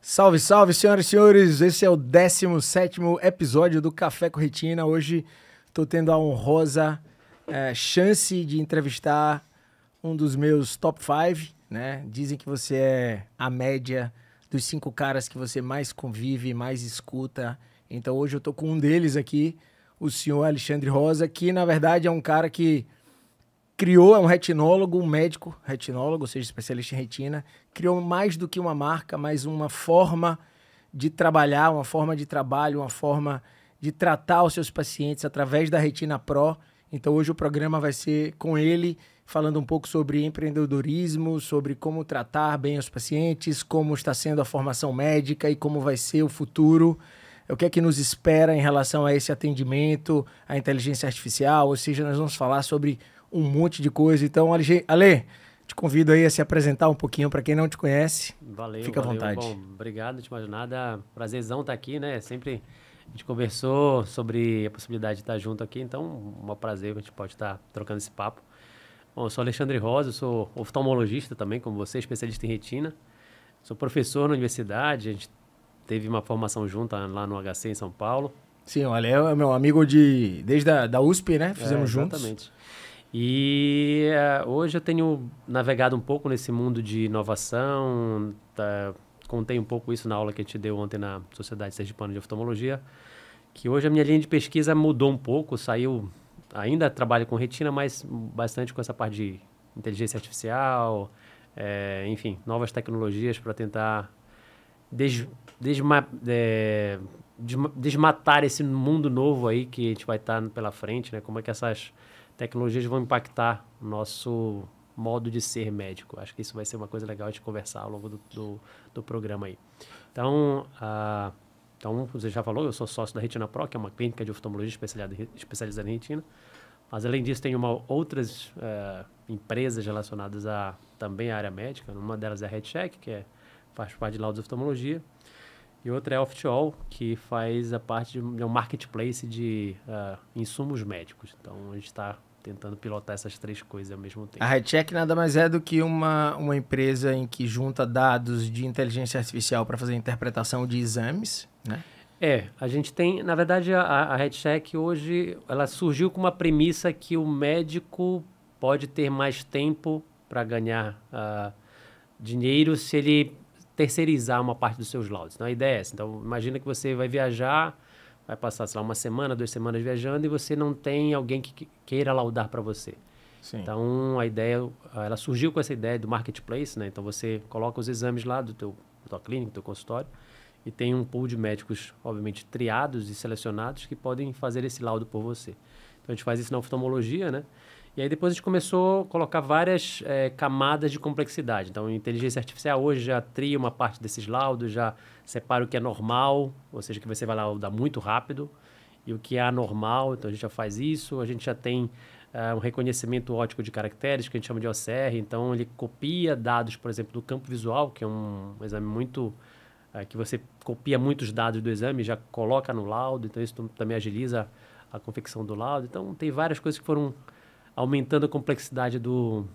Salve, salve, senhoras e senhores! Esse é o 17º episódio do Café com Retina. Hoje estou tendo a honrosa chance de entrevistar um dos meus top 5, né? Dizem que você é a média dos 5 caras que você mais convive, mais escuta. Então hoje eu estou com um deles aqui, o senhor Alexandre Rosa, que na verdade é um cara que criou, é um retinólogo, um médico retinólogo, ou seja, especialista em retina. Criou mais do que uma marca, mas uma forma de trabalhar, uma forma de trabalho, uma forma de tratar os seus pacientes através da Retina Pro. Então hoje o programa vai ser com ele, falando um pouco sobre empreendedorismo, sobre como tratar bem os pacientes, como está sendo a formação médica e como vai ser o futuro. O que é que nos espera em relação a esse atendimento, à inteligência artificial, ou seja, nós vamos falar sobre um monte de coisa. Então, Ale, te convido aí a se apresentar um pouquinho para quem não te conhece. Valeu, Fica à valeu. vontade. Bom, obrigado, antes de mais nada, prazerzão estar aqui, né? Sempre a gente conversou sobre a possibilidade de estar junto aqui, então é um prazer que a gente pode estar trocando esse papo. Bom, eu sou Alexandre Rosa, eu sou oftalmologista também, como você, especialista em retina. Sou professor na universidade, a gente teve uma formação junta lá no HC em São Paulo. Sim, o Ale é meu amigo desde a USP, né? Fizemos juntos. Exatamente. E hoje eu tenho navegado um pouco nesse mundo de inovação, contei um pouco isso na aula que a gente deu ontem na Sociedade Sergipana de Oftalmologia, que hoje a minha linha de pesquisa mudou um pouco, ainda trabalho com retina, mas bastante com essa parte de inteligência artificial, enfim, novas tecnologias para tentar desmatar esse mundo novo aí que a gente vai estar pela frente, né? Como é que essas tecnologias vão impactar o nosso modo de ser médico. Acho que isso vai ser uma coisa legal de conversar ao longo do programa aí. Então, você já falou, eu sou sócio da Retina Pro, que é uma clínica de oftalmologia especializada em retina. Mas, além disso, tem outras empresas relacionadas também à área médica. Uma delas é a RedCheck, que faz parte de laudos de oftalmologia. E outra é a Oftiol, que faz a parte de um marketplace de insumos médicos. Então, a gente está tentando pilotar essas 3 coisas ao mesmo tempo. A RedCheck nada mais é do que uma empresa em que junta dados de inteligência artificial para fazer interpretação de exames, né? A gente tem, na verdade, a RedCheck hoje, ela surgiu com uma premissa que o médico pode ter mais tempo para ganhar dinheiro se ele terceirizar uma parte dos seus laudos. Então, a ideia é essa. Então, imagina que você vai viajar, vai passar, sei lá, 1 semana, 2 semanas viajando e você não tem alguém que queira laudar para você. Sim. Então, a ideia, ela surgiu com essa ideia do marketplace, né? Então, você coloca os exames lá da tua clínica, do teu consultório, e tem um pool de médicos, obviamente, triados e selecionados que podem fazer esse laudo por você. Então, a gente faz isso na oftalmologia, né? E aí depois a gente começou a colocar várias camadas de complexidade. Então, a inteligência artificial hoje já tria uma parte desses laudos, já separa o que é normal, ou seja, que você vai laudar muito rápido, e o que é anormal. Então, a gente já faz isso. A gente já tem um reconhecimento óptico de caracteres, que a gente chama de OCR. Então, ele copia dados, por exemplo, do campo visual, que é um exame muito... que você copia muitos dados do exame e já coloca no laudo. Então, isso também agiliza a confecção do laudo. Então, tem várias coisas que foram aumentando a complexidade do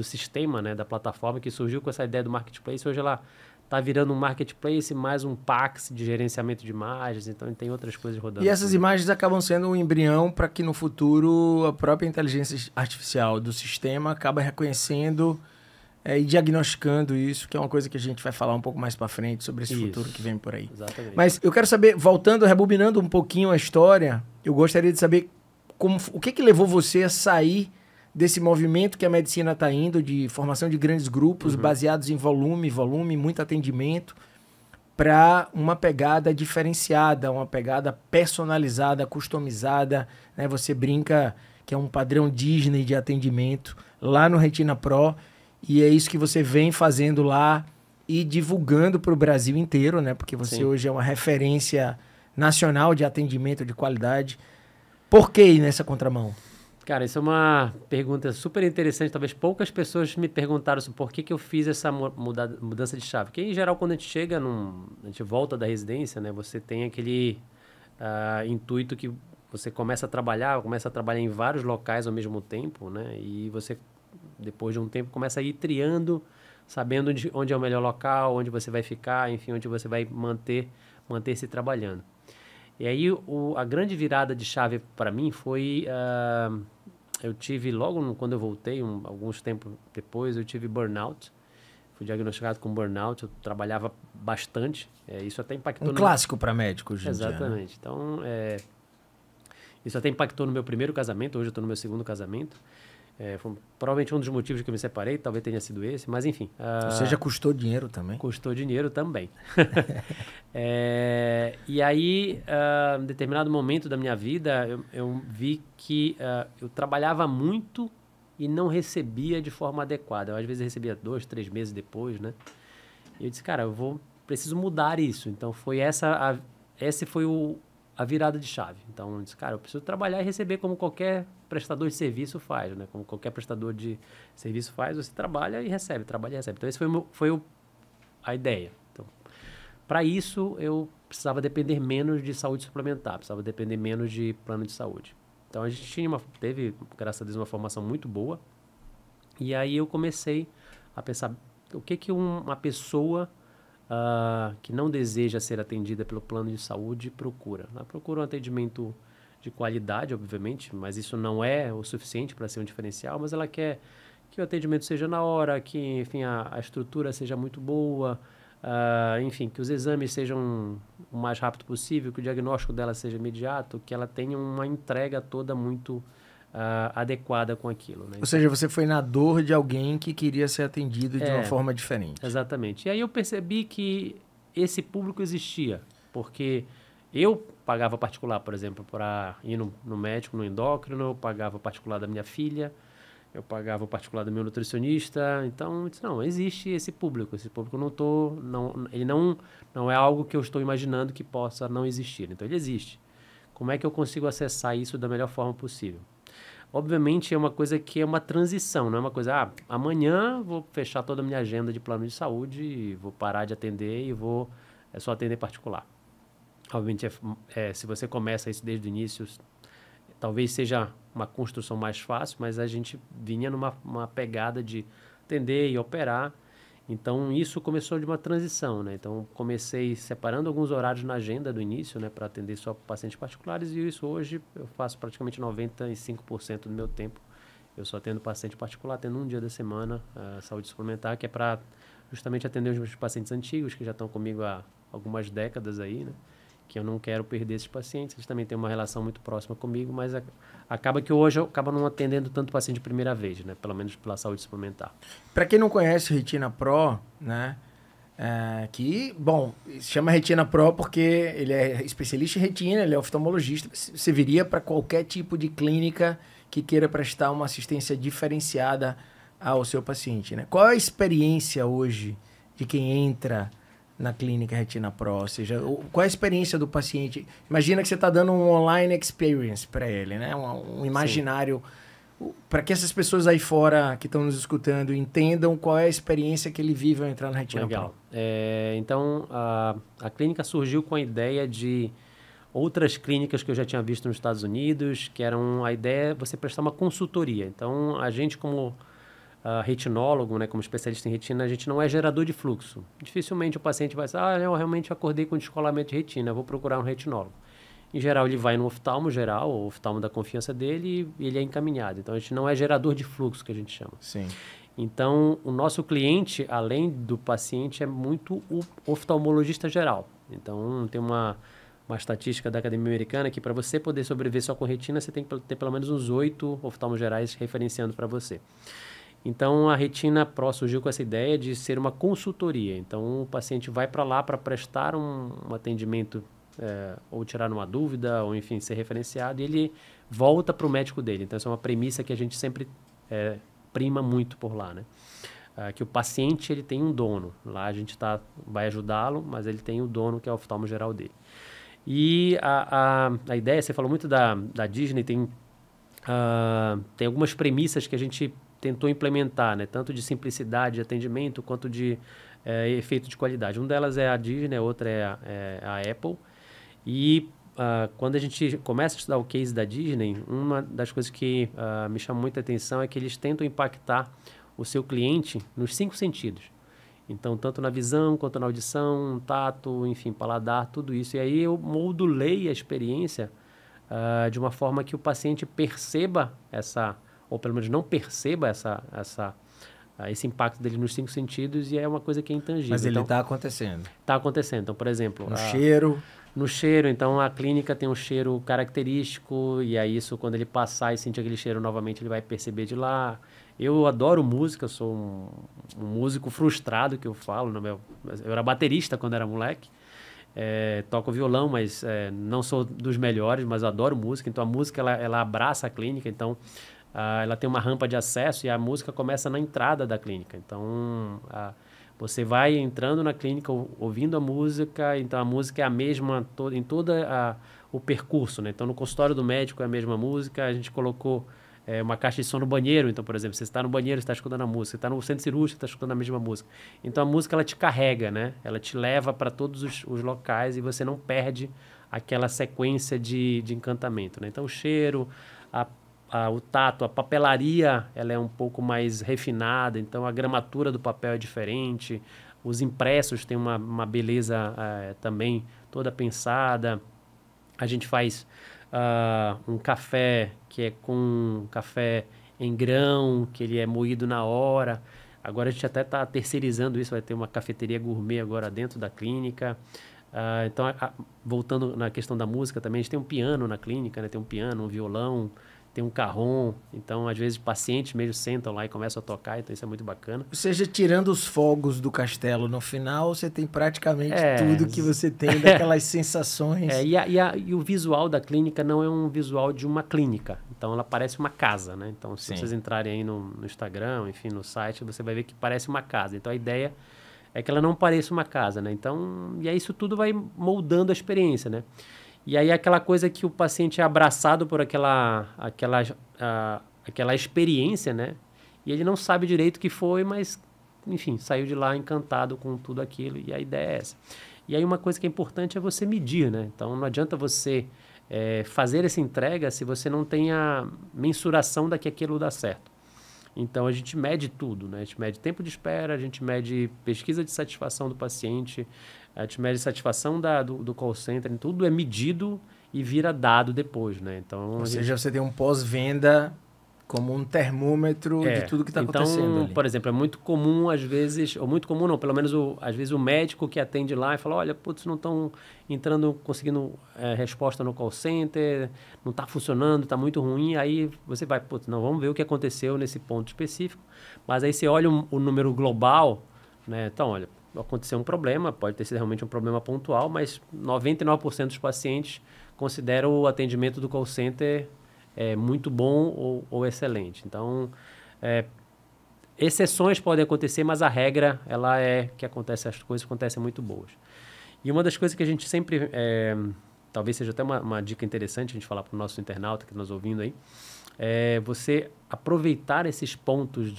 sistema, né, da plataforma, que surgiu com essa ideia do marketplace. Hoje ela está virando um marketplace mais um PACS de gerenciamento de imagens, então tem outras coisas rodando. E essas imagens acabam sendo um embrião para que no futuro a própria inteligência artificial do sistema acabe reconhecendo e diagnosticando isso, que é uma coisa que a gente vai falar um pouco mais para frente sobre esse futuro que vem por aí. Exatamente. Mas eu quero saber, rebobinando um pouquinho a história, eu gostaria de saber o que levou você a sair desse movimento que a medicina está indo, de formação de grandes grupos baseados em volume, muito atendimento, para uma pegada diferenciada, uma pegada personalizada, customizada, né? Você brinca que é um padrão Disney de atendimento lá no Retina Pro, e é isso que você vem fazendo lá e divulgando para o Brasil inteiro, né? Porque você hoje é uma referência nacional de atendimento de qualidade. Por que ir nessa contramão? Cara, isso é uma pergunta super interessante. Talvez poucas pessoas me perguntaram sobre por que eu fiz essa mudança de chave. Porque, em geral, quando a gente chega, a gente volta da residência, né? Você tem aquele intuito que você começa a trabalhar em vários locais ao mesmo tempo, né? E você, depois de um tempo, começa a ir triando sabendo onde é o melhor local, onde você vai ficar, enfim, onde você vai manter-se trabalhando. E aí a grande virada de chave para mim foi, eu tive logo quando eu voltei, alguns tempos depois, eu tive burnout. Fui diagnosticado com burnout, eu trabalhava bastante, isso até impactou... Um clássico para médico hoje em dia, né? Exatamente. Então, isso até impactou no meu primeiro casamento, hoje eu estou no meu segundo casamento. Foi provavelmente um dos motivos que eu me separei, talvez tenha sido esse, mas enfim. Ou seja, custou dinheiro também? Custou dinheiro também. E aí, em determinado momento da minha vida, eu vi que eu trabalhava muito e não recebia de forma adequada. Eu, às vezes, recebia 2, 3 meses depois, né? E eu disse, cara, preciso mudar isso. Então, essa foi a virada de chave. Então, eu disse, cara, eu preciso trabalhar e receber como qualquer prestador de serviço faz, né? Como qualquer prestador de serviço faz, você trabalha e recebe, trabalha e recebe. Então, essa foi a ideia. Então, para isso, eu precisava depender menos de saúde suplementar, precisava depender menos de plano de saúde. Então, a gente teve, graças a Deus, uma formação muito boa. E aí eu comecei a pensar o que uma pessoa que não deseja ser atendida pelo plano de saúde procura. Ela procura um atendimento de qualidade, obviamente, mas isso não é o suficiente para ser um diferencial, mas ela quer que o atendimento seja na hora, que, enfim, a estrutura seja muito boa, enfim, que os exames sejam o mais rápido possível, que o diagnóstico dela seja imediato, que ela tenha uma entrega toda muito adequada com aquilo, né? Ou seja, você foi na dor de alguém que queria ser atendido de uma forma diferente. Exatamente. E aí eu percebi que esse público existia, porque eu pagava particular, por exemplo, para ir no médico, no endócrino, eu pagava particular da minha filha, eu pagava o particular do meu nutricionista. Então, eu disse, não, existe esse público ele não é algo que eu estou imaginando que possa não existir. Então, ele existe. Como é que eu consigo acessar isso da melhor forma possível? Obviamente, é uma coisa que é uma transição, não é uma coisa, amanhã vou fechar toda a minha agenda de plano de saúde e vou parar de atender e vou só atender particular. Obviamente, se você começa isso desde o início, talvez seja uma construção mais fácil, mas a gente vinha numa pegada de atender e operar. Então, isso começou de uma transição, né? Então, comecei separando alguns horários na agenda do início, né, para atender só pacientes particulares, e isso hoje eu faço praticamente 95% do meu tempo. Eu só atendo paciente particular, atendo um dia da semana, saúde suplementar, que é para justamente atender os meus pacientes antigos, que já estão comigo há algumas décadas aí, né? Que eu não quero perder esses pacientes, eles também têm uma relação muito próxima comigo, mas acaba que hoje eu acabo não atendendo tanto paciente de primeira vez, né? Pelo menos pela saúde suplementar. Para quem não conhece o Retina Pro, né? Se chama Retina Pro porque ele é especialista em retina, ele é oftalmologista, você viria para qualquer tipo de clínica que queira prestar uma assistência diferenciada ao seu paciente, né? Qual é a experiência hoje de quem entra na clínica Retina Pro? Ou seja, qual é a experiência do paciente? Imagina que você está dando um online experience para ele, né? Um imaginário, para que essas pessoas aí fora que estão nos escutando entendam qual é a experiência que ele vive ao entrar na Retina Pro. Então, a clínica surgiu com a ideia de outras clínicas que eu já tinha visto nos Estados Unidos, que eram a ideia de você prestar uma consultoria. Então, a gente como retinólogo, né, como especialista em retina, a gente não é gerador de fluxo. Dificilmente o paciente vai dizer, eu realmente acordei com descolamento de retina, vou procurar um retinólogo. Em geral, ele vai no oftalmo geral, o oftalmo da confiança dele, e ele é encaminhado. Então, a gente não é gerador de fluxo, que a gente chama. Sim. Então, o nosso cliente, além do paciente, é muito o oftalmologista geral. Então, tem uma estatística da Academia Americana que para você poder sobreviver só com retina, você tem que ter pelo menos uns 8 oftalmos gerais referenciando para você. Então, a Retina Pro surgiu com essa ideia de ser uma consultoria. Então, o paciente vai para lá para prestar um atendimento ou tirar uma dúvida, ou enfim, ser referenciado, e ele volta para o médico dele. Então, essa é uma premissa que a gente sempre prima muito por lá, né? Que o paciente ele tem um dono. Lá a gente vai ajudá-lo, mas ele tem o dono, que é o oftalmo geral dele. E a ideia, você falou muito da Disney, tem algumas premissas que a gente tentou implementar, né? Tanto de simplicidade de atendimento quanto de efeito de qualidade. Uma delas é a Disney, a outra é a Apple. E quando a gente começa a estudar o case da Disney, uma das coisas que me chama muita atenção é que eles tentam impactar o seu cliente nos 5 sentidos. Então, tanto na visão, quanto na audição, tato, enfim, paladar, tudo isso. E aí eu modulei a experiência de uma forma que o paciente perceba ou pelo menos não perceba esse impacto dele nos 5 sentidos, e é uma coisa que é intangível. Mas ele está acontecendo. Está acontecendo. Então, por exemplo... No cheiro... No cheiro, então a clínica tem um cheiro característico, e aí isso, quando ele passar e sentir aquele cheiro novamente, ele vai perceber de lá. Eu adoro música, eu sou um músico frustrado, que eu falo. Eu era baterista quando era moleque, toco violão, mas não sou dos melhores, mas eu adoro música. Então a música ela abraça a clínica, então ela tem uma rampa de acesso e a música começa na entrada da clínica. Então... Você vai entrando na clínica ouvindo a música, então a música é a mesma em todo o percurso, né? Então no consultório do médico é a mesma música, a gente colocou uma caixa de som no banheiro, então por exemplo, você está no banheiro, você está escutando a música, você está no centro cirúrgico, está escutando a mesma música. Então a música ela te carrega, né? Ela te leva para todos os locais e você não perde aquela sequência de encantamento, né? Então o cheiro, o tato, a papelaria, ela é um pouco mais refinada, então a gramatura do papel é diferente, os impressos têm uma beleza também toda pensada. A gente faz um café que é com café em grão, que ele é moído na hora. Agora a gente até está terceirizando isso, vai ter uma cafeteria gourmet agora dentro da clínica. Então, voltando na questão da música também, a gente tem um piano na clínica, né? Tem um piano, um violão, tem um carrom, então às vezes pacientes mesmo sentam lá e começam a tocar, então isso é muito bacana. Ou seja, tirando os fogos do castelo no final, você tem praticamente tudo que você tem daquelas sensações. E o visual da clínica não é um visual de uma clínica, então ela parece uma casa, né? Então se vocês entrarem aí no Instagram, enfim, no site, você vai ver que parece uma casa. Então a ideia é que ela não pareça uma casa, né? Então, e aí isso tudo vai moldando a experiência, né? E aí aquela coisa que o paciente é abraçado por aquela experiência, né? E ele não sabe direito o que foi, mas, enfim, saiu de lá encantado com tudo aquilo, e a ideia é essa. E aí uma coisa que é importante é você medir, né? Então não adianta você fazer essa entrega se você não tem a mensuração da que aquilo dá certo. Então a gente mede tudo, né? A gente mede tempo de espera, a gente mede pesquisa de satisfação do paciente, a gente mede satisfação do call center, tudo é medido e vira dado depois, né? Então, ou seja, você tem um pós-venda como um termômetro de tudo que está acontecendo ali. Por exemplo, é muito comum às vezes, ou muito comum não, pelo menos às vezes o médico que atende lá e fala, olha, putz, não estão conseguindo resposta no call center, não está funcionando, está muito ruim, aí você vai, putz, não, vamos ver o que aconteceu nesse ponto específico, mas aí você olha o número global, né? Então, olha, aconteceu um problema, pode ter sido realmente um problema pontual, mas 99% dos pacientes consideram o atendimento do call center muito bom ou excelente. Então, exceções podem acontecer, mas a regra ela é que as coisas acontecem muito boas. E uma das coisas que a gente sempre, talvez seja até uma dica interessante a gente falar para o nosso internauta que está nos ouvindo aí, é você aproveitar esses pontos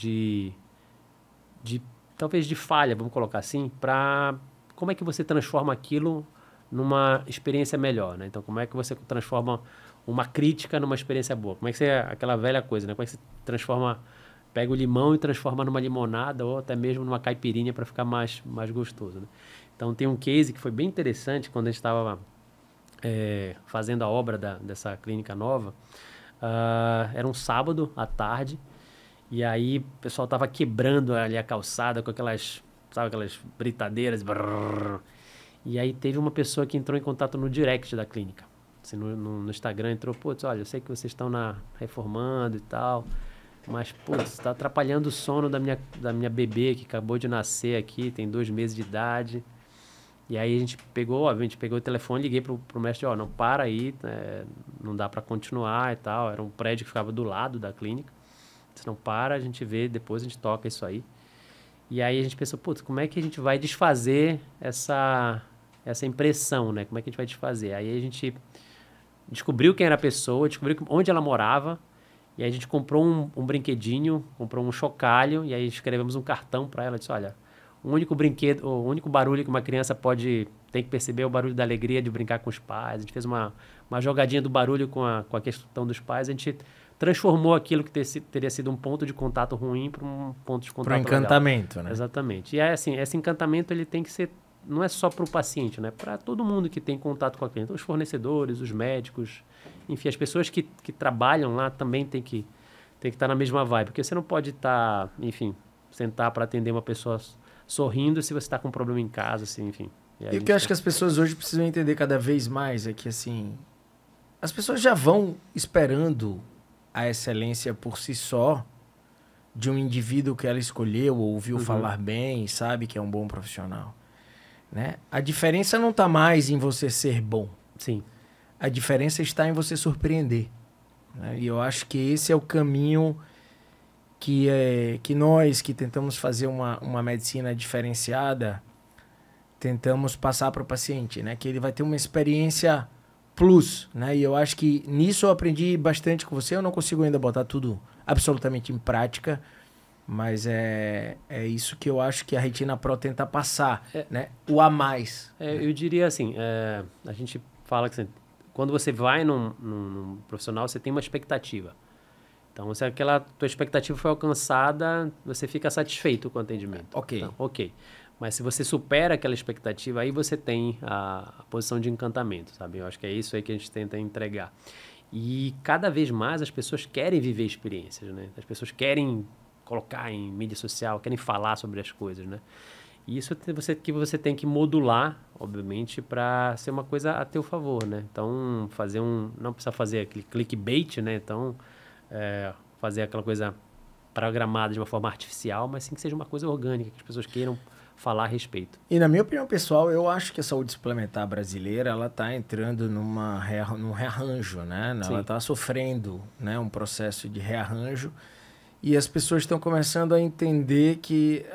talvez de falha, vamos colocar assim, para como é que você transforma aquilo numa experiência melhor, né? Então, como é que você transforma uma crítica numa experiência boa? Como é que você... Aquela velha coisa, né? Como é que você pega o limão e transforma numa limonada ou até mesmo numa caipirinha para ficar mais gostoso, né? Então, tem um case que foi bem interessante quando a gente estava fazendo a obra dessa clínica nova. Era um sábado à tarde, e aí o pessoal estava quebrando ali a calçada com aquelas britadeiras. Brrr. E aí teve uma pessoa que entrou em contato no direct da clínica. Assim, no Instagram entrou, putz, olha, eu sei que vocês estão reformando e tal, mas, putz, está atrapalhando o sono da minha bebê que acabou de nascer aqui, tem 2 meses de idade. E aí a gente pegou o telefone, liguei pro mestre, não, para aí, não dá para continuar e tal. Era um prédio que ficava do lado da clínica. Se não para, a gente vê, depois a gente toca isso aí. E aí a gente pensou, putz, como é que a gente vai desfazer essa impressão, né? Como é que a gente vai desfazer? Aí a gente descobriu quem era a pessoa, descobriu onde ela morava, e aí a gente comprou um brinquedinho, comprou um chocalho, e aí escrevemos um cartão para ela, disse, olha, o único barulho que uma criança tem que perceber é o barulho da alegria de brincar com os pais. A gente fez uma jogadinha do barulho com a questão dos pais, a gente transformou aquilo que teria sido um ponto de contato ruim para um ponto de contato Para o encantamento, legal. né? Exatamente. E é assim, esse encantamento ele tem que ser, não é só para o paciente, né? Para todo mundo que tem contato com a clínica. Os fornecedores, os médicos, enfim, as pessoas que trabalham lá também tem que estar na mesma vibe. Porque você não pode estar, enfim, sentar para atender uma pessoa sorrindo se você está com um problema em casa, assim, enfim. E o que eu acho que as pessoas hoje precisam entender cada vez mais é que, assim, as pessoas já vão esperando a excelência por si só de um indivíduo que ela escolheu, ouviu falar bem, sabe que é um bom profissional, né? A diferença não está mais em você ser bom. Sim. A diferença está em você surpreender, né? E eu acho que esse é o caminho que nós que tentamos fazer uma medicina diferenciada tentamos passar para o paciente, né? Que ele vai ter uma experiência plus, né? E eu acho que nisso eu aprendi bastante com você. Eu não consigo ainda botar tudo absolutamente em prática, mas é isso que eu acho que a Retina Pro tenta passar, né? O a mais. Eu diria assim, a gente fala que assim, quando você vai num profissional, você tem uma expectativa. Então, se aquela tua expectativa foi alcançada, você fica satisfeito com o atendimento. Ok. Então, ok. Mas se você supera aquela expectativa, aí você tem a posição de encantamento, sabe? Eu acho que é isso aí que a gente tenta entregar. E cada vez mais as pessoas querem viver experiências, né? As pessoas querem colocar em mídia social, querem falar sobre as coisas, né? E isso você tem que modular, obviamente, para ser uma coisa a teu favor, né? Então, não precisa fazer aquele clickbait, né? Então, fazer aquela coisa programada de uma forma artificial, mas sim que seja uma coisa orgânica, que as pessoas queiram falar a respeito. E na minha opinião pessoal, eu acho que a saúde suplementar brasileira, ela está entrando num rearranjo, né? Ela está sofrendo, né, um processo de rearranjo e as pessoas estão começando a entender que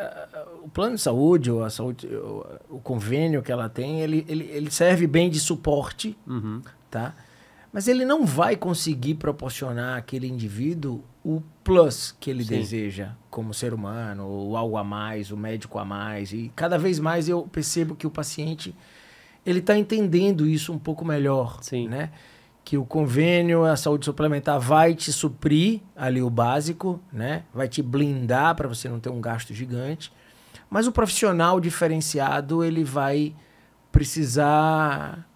o plano de saúde, ou o convênio que ela tem, ele serve bem de suporte, tá? Mas ele não vai conseguir proporcionar àquele indivíduo o plus que ele deseja como ser humano, ou algo a mais, o médico a mais. E cada vez mais eu percebo que o paciente ele está entendendo isso um pouco melhor, né? Que o convênio, a saúde suplementar vai te suprir ali o básico, né? Vai te blindar para você não ter um gasto gigante. Mas o profissional diferenciado, ele vai precisar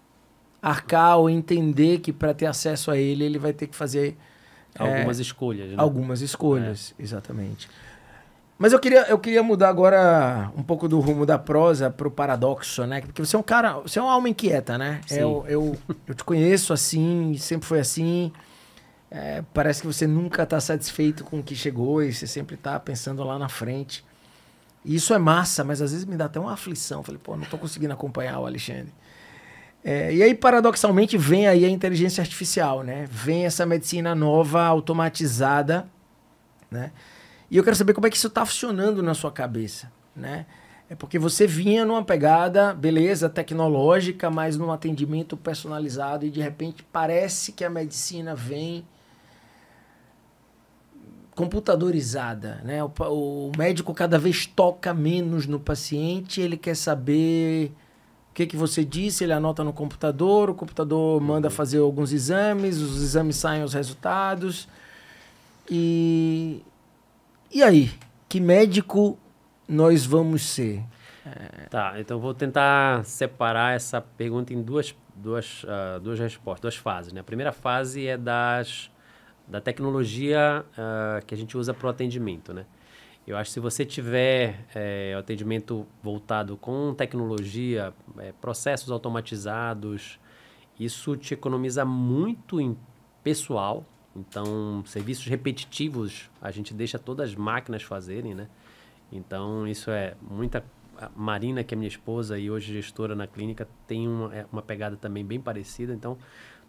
arcar ou entender que para ter acesso a ele, ele vai ter que fazer algumas escolhas, né? Algumas escolhas, exatamente. Mas eu queria mudar agora um pouco do rumo da prosa para o paradoxo, né? Porque você é um cara, você é uma alma inquieta, né? Eu te conheço assim, sempre foi assim. Parece que você nunca está satisfeito com o que chegou e você sempre está pensando lá na frente. E isso é massa, mas às vezes me dá até uma aflição. Falei, pô, não estou conseguindo acompanhar o Alexandre. E aí, paradoxalmente, vem aí a inteligência artificial, né? Vem essa medicina nova, automatizada, né? E eu quero saber como é que isso está funcionando na sua cabeça, né? É porque você vinha numa pegada, beleza, tecnológica, mas num atendimento personalizado e, de repente, parece que a medicina vem computadorizada, né? O médico cada vez toca menos no paciente, ele quer saber o que você disse, ele anota no computador, o computador manda fazer alguns exames, os exames saem os resultados. E aí? Que médico nós vamos ser? Tá, então vou tentar separar essa pergunta em duas respostas, duas fases, né? A primeira fase é da tecnologia que a gente usa para o atendimento, né? Eu acho que se você tiver o atendimento voltado com tecnologia, processos automatizados, isso te economiza muito em pessoal. Então, serviços repetitivos, a gente deixa todas as máquinas fazerem, né? Então, isso muita... A Marina, que é minha esposa e hoje gestora na clínica, tem uma pegada também bem parecida. Então,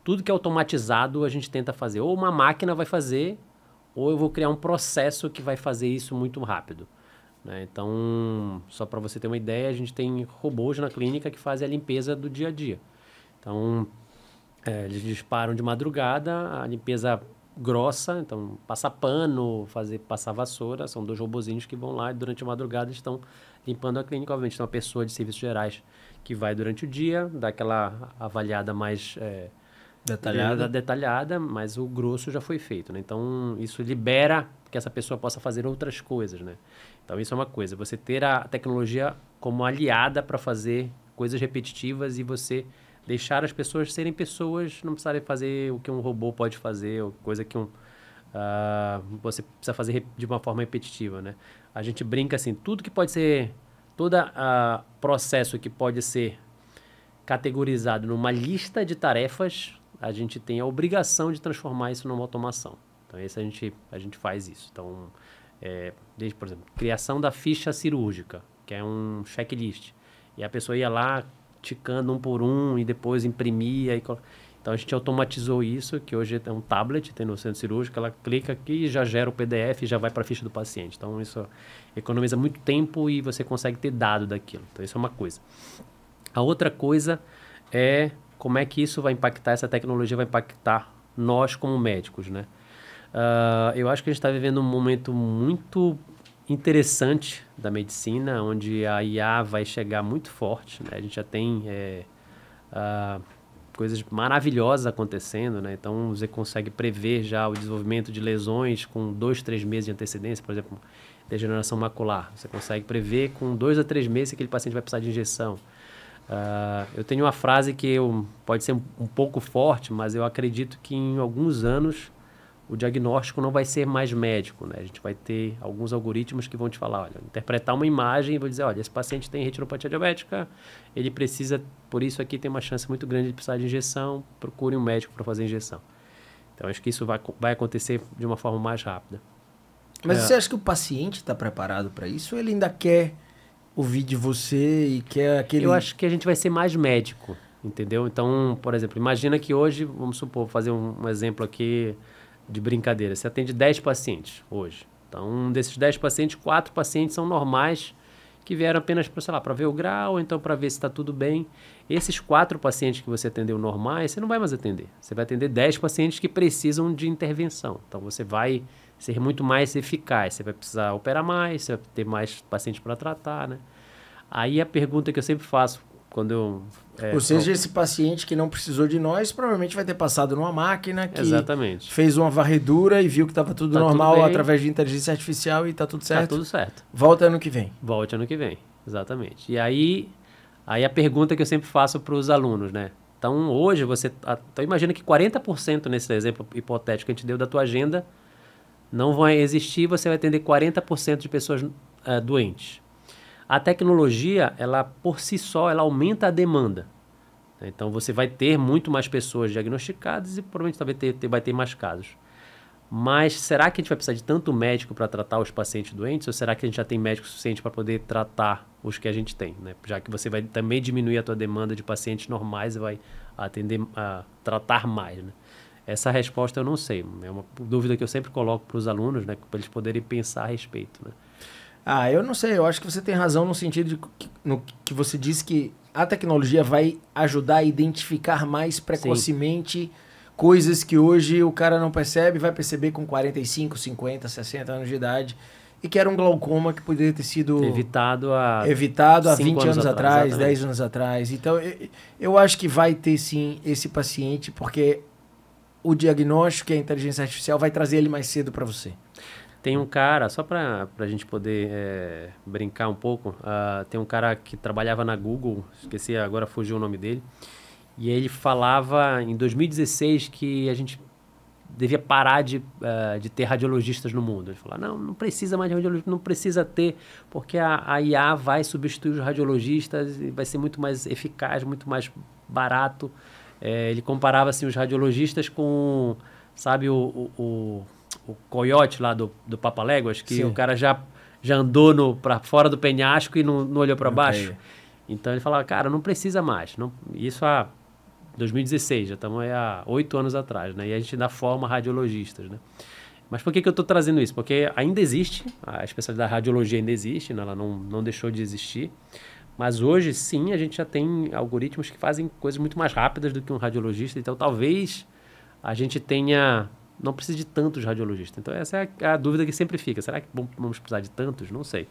tudo que é automatizado, a gente tenta fazer. Ou uma máquina vai fazer, ou eu vou criar um processo que vai fazer isso muito rápido, né? Então, só para você ter uma ideia, a gente tem robôs na clínica que fazem a limpeza do dia a dia. Então, eles disparam de madrugada, a limpeza grossa, então passar pano, passar vassoura, são 2 robozinhos que vão lá e durante a madrugada estão limpando a clínica. Obviamente tem uma pessoa de serviços gerais que vai durante o dia, dá aquela avaliada mais detalhada, mas o grosso já foi feito, né? Então, isso libera que essa pessoa possa fazer outras coisas, né? Então, isso é uma coisa. Você ter a tecnologia como aliada para fazer coisas repetitivas e você deixar as pessoas serem pessoas, não precisarem fazer o que um robô pode fazer, ou coisa que você precisa fazer de uma forma repetitiva, né? A gente brinca assim, tudo que pode ser, todo processo que pode ser categorizado numa lista de tarefas, a gente tem a obrigação de transformar isso numa automação. Então, a gente faz isso. Então, desde, por exemplo, criação da ficha cirúrgica, que é um checklist. E a pessoa ia lá ticando um por um e depois imprimia. Então, a gente automatizou isso, que hoje é um tablet, tem no centro cirúrgico, ela clica aqui e já gera o PDF e já vai para a ficha do paciente. Então, isso economiza muito tempo e você consegue ter dado daquilo. Então, isso é uma coisa. A outra coisa é como é que isso vai impactar, essa tecnologia vai impactar nós como médicos, né? Eu acho que a gente está vivendo um momento muito interessante da medicina, onde a IA vai chegar muito forte, né? A gente já tem coisas maravilhosas acontecendo, né? Então, você consegue prever já o desenvolvimento de lesões com 2, 3 meses de antecedência, por exemplo, degeneração macular. Você consegue prever com 2 a 3 meses que aquele paciente vai precisar de injeção. Eu tenho uma frase que pode ser um pouco forte, mas eu acredito que em alguns anos o diagnóstico não vai ser mais médico, né? A gente vai ter alguns algoritmos que vão te falar, olha, interpretar uma imagem e vou dizer, olha, esse paciente tem retinopatia diabética, ele precisa, por isso aqui tem uma chance muito grande de precisar de injeção, procure um médico para fazer injeção. Então, acho que isso vai acontecer de uma forma mais rápida. Mas você acha que o paciente está preparado para isso ou ele ainda quer ouvir de você e quer aquele... Eu acho que a gente vai ser mais médico, entendeu? Então, por exemplo, imagina que hoje, vamos supor, fazer um exemplo aqui de brincadeira. Você atende 10 pacientes hoje. Então, desses 10 pacientes, 4 pacientes são normais, que vieram apenas para, sei lá, para ver o grau, ou então para ver se está tudo bem. Esses 4 pacientes que você atendeu normais, você não vai mais atender. Você vai atender 10 pacientes que precisam de intervenção. Então, você vai ser muito mais eficaz. Você vai precisar operar mais, você vai ter mais pacientes para tratar, né? Aí a pergunta que eu sempre faço quando eu... Ou seja, esse paciente que não precisou de nós provavelmente vai ter passado numa máquina que Exatamente. fez uma varredura e viu que estava tudo normal através de inteligência artificial e está tudo certo. Está tudo certo. Volta ano que vem. Volte ano que vem, exatamente. E aí a pergunta que eu sempre faço para os alunos, né? Então, hoje então imagina que 40% nesse exemplo hipotético que a gente deu da tua agenda não vai existir, você vai atender 40% de pessoas doentes. A tecnologia, ela por si só, ela aumenta a demanda. Então, você vai ter muito mais pessoas diagnosticadas e provavelmente também vai ter mais casos. Mas será que a gente vai precisar de tanto médico para tratar os pacientes doentes? Ou será que a gente já tem médico suficiente para poder tratar os que a gente tem, né? Já que você vai também diminuir a tua demanda de pacientes normais e vai tratar mais, né? Essa resposta eu não sei. É uma dúvida que eu sempre coloco para os alunos, né? Para eles poderem pensar a respeito, né? Eu não sei. Eu acho que você tem razão no sentido de que você disse que a tecnologia vai ajudar a identificar mais precocemente coisas que hoje o cara não percebe, vai perceber com 45, 50, 60 anos de idade, e que era um glaucoma que poderia ter sido evitado há 20 anos atrás, 10 anos atrás. Então, eu acho que vai ter sim esse paciente, porque o diagnóstico e a inteligência artificial vai trazer ele mais cedo para você. Tem um cara, só para a gente poder brincar um pouco, tem um cara que trabalhava na Google, esqueci, agora fugiu o nome dele, e ele falava em 2016 que a gente devia parar de ter radiologistas no mundo. Ele falou, não precisa mais de radiologista, não precisa ter, porque a IA vai substituir os radiologistas e vai ser muito mais eficaz, muito mais barato. Ele comparava assim, os radiologistas com, sabe, o coiote lá do Papaléguas, que Sim. O cara já andou para fora do penhasco e não olhou para baixo. Então ele falava, cara, não precisa mais. Isso há 2016, já estamos há 8 anos atrás, né? E a gente dá forma a radiologistas, né? Mas por que eu estou trazendo isso? Porque ainda existe, a especialidade da radiologia ainda existe, né? Ela não deixou de existir. Mas hoje, sim, a gente já tem algoritmos que fazem coisas muito mais rápidas do que um radiologista. Então, talvez a gente não precise de tantos radiologistas. Então, essa é a dúvida que sempre fica. Será que vamos precisar de tantos? Não sei.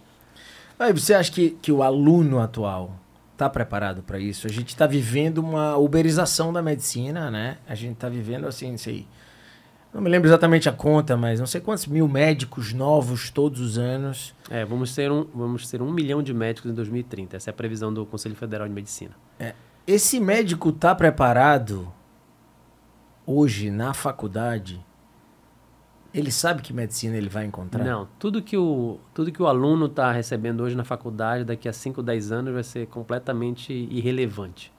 Aí você acha que o aluno atual está preparado para isso? A gente está vivendo uma uberização da medicina, né? A gente está vivendo assim, sei, não me lembro exatamente a conta, mas não sei quantos mil médicos novos todos os anos. Vamos ter 1 milhão de médicos em 2030. Essa é a previsão do Conselho Federal de Medicina. Esse médico está preparado hoje na faculdade? Ele sabe que medicina ele vai encontrar? Não. Tudo que o aluno está recebendo hoje na faculdade, daqui a 5, 10 anos, vai ser completamente irrelevante.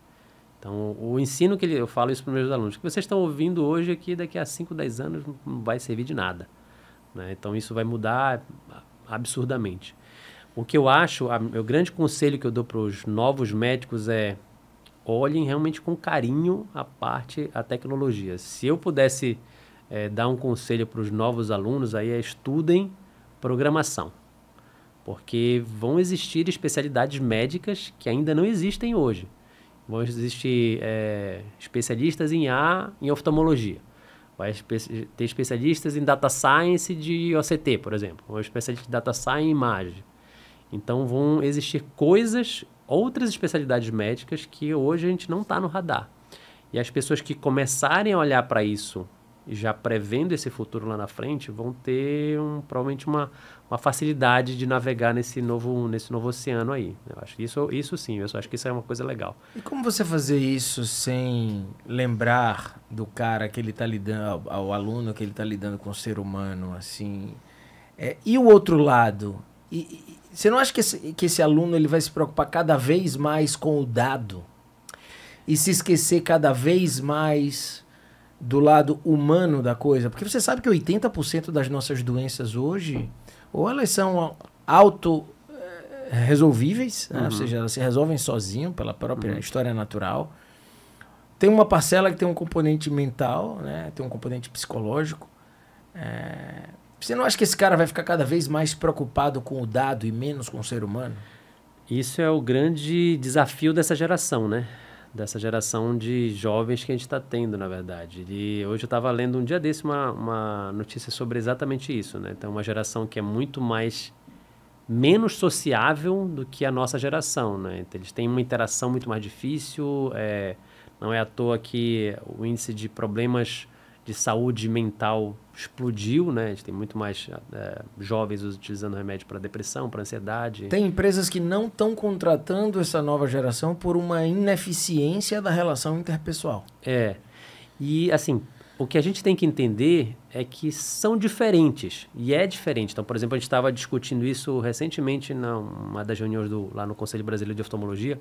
Então, o ensino eu falo isso para os meus alunos, que vocês estão ouvindo hoje aqui, daqui a 5, 10 anos, não vai servir de nada. Né? Então, isso vai mudar absurdamente. O que eu acho, o grande conselho que eu dou para os novos médicos é: olhem realmente com carinho a tecnologia. Se eu pudesse dar um conselho para os novos alunos, aí estudem programação. Porque vão existir especialidades médicas que ainda não existem hoje. Vão existir especialistas em oftalmologia. Vai ter especialistas em data science de OCT, por exemplo. Ou especialistas de data science em imagem. Então vão existir outras especialidades médicas que hoje a gente não está no radar. E as pessoas que começarem a olhar para isso, já prevendo esse futuro lá na frente, vão ter provavelmente uma facilidade de navegar nesse novo oceano aí. Eu acho isso sim, eu acho que isso é uma coisa legal. E como você fazer isso sem lembrar do cara que ele está lidando, ao aluno que ele está lidando com o ser humano, assim? E o outro lado? Você não acha que esse aluno ele vai se preocupar cada vez mais com o dado e se esquecer cada vez mais do lado humano da coisa? Porque você sabe que 80% das nossas doenças hoje, ou elas são resolvíveis, né? Ou seja, elas se resolvem sozinho pela própria história natural. Tem uma parcela que tem um componente mental, né? Tem um componente psicológico. Você não acha que esse cara vai ficar cada vez mais preocupado com o dado e menos com o ser humano? Isso é o grande desafio dessa geração, né? Dessa geração de jovens que a gente está tendo, na verdade. E hoje eu estava lendo um dia desse uma notícia sobre exatamente isso, né? Então, uma geração que é muito menos sociável do que a nossa geração, né? Então, eles têm uma interação muito mais difícil. Não é à toa que o índice de problemas de saúde mental explodiu, né? A gente tem muito mais jovens utilizando remédio para depressão, para ansiedade. Tem empresas que não estão contratando essa nova geração por uma ineficiência da relação interpessoal. E assim, o que a gente tem que entender é que são diferentes, e é diferente. Então, por exemplo, a gente estava discutindo isso recentemente numa das reuniões lá no Conselho Brasileiro de Oftalmologia,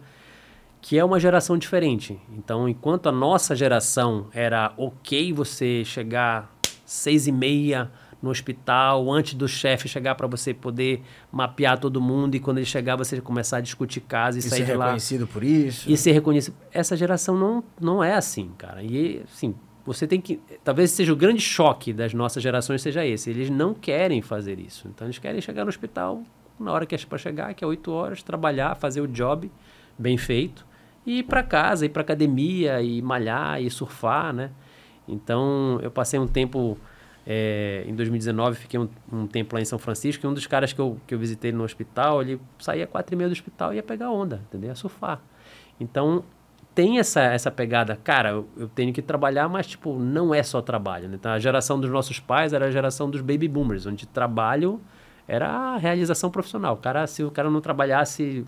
que é uma geração diferente. Então, enquanto a nossa geração era ok você chegar 6h30 no hospital, antes do chefe chegar para você poder mapear todo mundo, e quando ele chegar você começar a discutir caso e sair de lá. E ser reconhecido por isso. E ser reconhecido. Essa geração não é assim, cara. E, assim, você tem que... Talvez seja o grande choque das nossas gerações seja esse. Eles não querem fazer isso. Então, eles querem chegar no hospital na hora que é para chegar, que é 8 horas, trabalhar, fazer o job bem feito, e ir para casa, ir para academia, e malhar, e surfar, né? Então, eu passei um tempo... em 2019, fiquei um tempo lá em São Francisco, e um dos caras que eu visitei no hospital, ele saía 4h30 do hospital e ia pegar onda, entendeu? Ia surfar. Então, tem essa pegada. Cara, eu tenho que trabalhar, mas, tipo, não é só trabalho, né? Então, a geração dos nossos pais era a geração dos baby boomers, onde trabalho era a realização profissional. Se o cara não trabalhasse